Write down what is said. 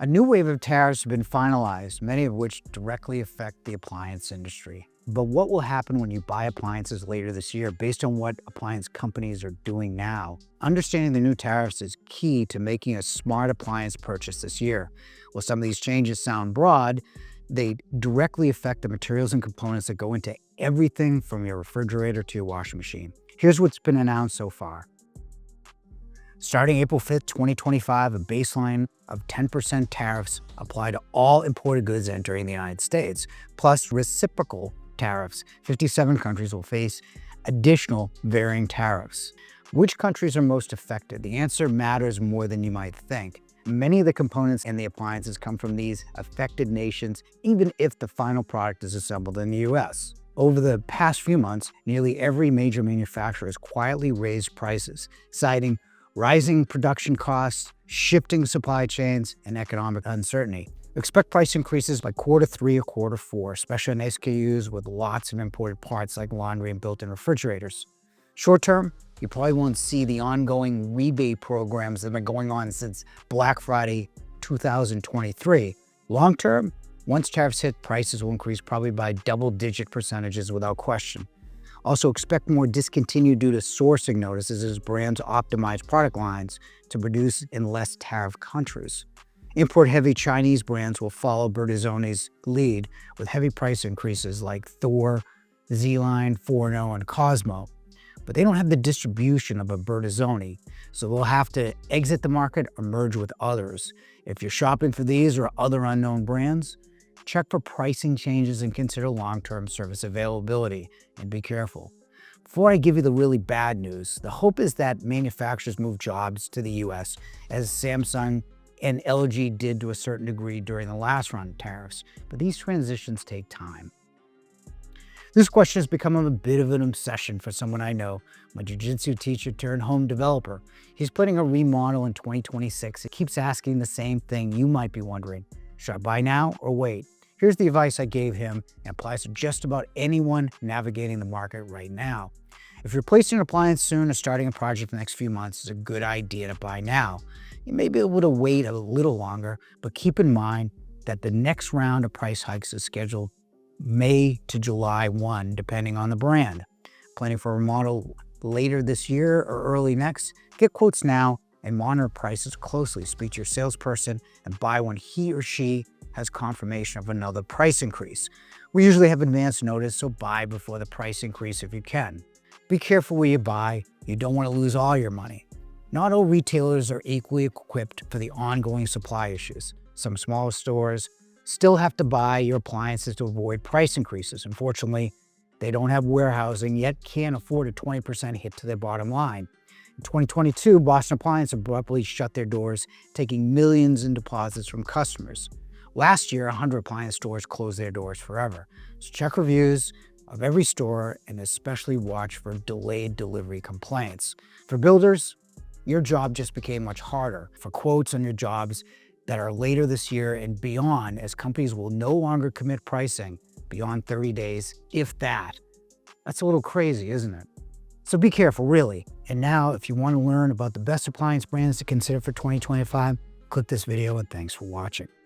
A new wave of tariffs have been finalized, many of which directly affect the appliance industry. But what will happen when you buy appliances later this year based on what appliance companies are doing now? Understanding the new tariffs is key to making a smart appliance purchase this year. While some of these changes sound broad, they directly affect the materials and components that go into everything from your refrigerator to your washing machine. Here's what's been announced so far. Starting April 5th, 2025, a baseline of 10% tariffs apply to all imported goods entering the United States, plus reciprocal tariffs. 57 countries will face additional varying tariffs. Which countries are most affected? The answer matters more than you might think. Many of the components in the appliances come from these affected nations, even if the final product is assembled in the US. Over the past few months, nearly every major manufacturer has quietly raised prices, citing rising production costs, shifting supply chains, and economic uncertainty. Expect price increases by Q3 or Q4, especially on SKUs with lots of imported parts like laundry and built-in refrigerators. Short term, you probably won't see the ongoing rebate programs that have been going on since Black Friday 2023. Long term, once tariffs hit, prices will increase probably by double-digit percentages without question. Also, expect more discontinued due to sourcing notices as brands optimize product lines to produce in less tariff countries. Import-heavy Chinese brands will follow Bertazzoni's lead with heavy price increases like Thor, Z-Line, Forno, and Cosmo. But they don't have the distribution of a Bertazzoni, so they'll have to exit the market or merge with others. If you're shopping for these or other unknown brands, check for pricing changes and consider long-term service availability, and be careful. Before I give you the really bad news, the hope is that manufacturers move jobs to the US, as Samsung and LG did to a certain degree during the last round of tariffs, but these transitions take time. This question has become a bit of an obsession for someone I know, my jiu-jitsu teacher turned home developer. He's planning a remodel in 2026. He keeps asking the same thing. You might be wondering, should I buy now or wait? Here's the advice I gave him and applies to just about anyone navigating the market right now. If you're placing an appliance soon or starting a project in the next few months, it's a good idea to buy now. You may be able to wait a little longer, but keep in mind that the next round of price hikes is scheduled May to July 1, depending on the brand. Planning for a remodel later this year or early next? Get quotes now and monitor prices closely. Speak to your salesperson and buy when he or she has confirmation of another price increase. We usually have advance notice, so buy before the price increase if you can. Be careful where you buy. You don't want to lose all your money. Not all retailers are equally equipped for the ongoing supply issues. Some smaller stores still have to buy your appliances to avoid price increases. Unfortunately, they don't have warehousing, yet can't afford a 20% hit to their bottom line. In 2022, Boston Appliance abruptly shut their doors, taking millions in deposits from customers. Last year, 100 appliance stores closed their doors forever. So check reviews of every store and especially watch for delayed delivery complaints. For builders, your job just became much harder. For quotes on your jobs that are later this year and beyond, as companies will no longer commit pricing beyond 30 days, if that. That's a little crazy, isn't it? So be careful, really. And now, if you want to learn about the best appliance brands to consider for 2025, click this video and thanks for watching.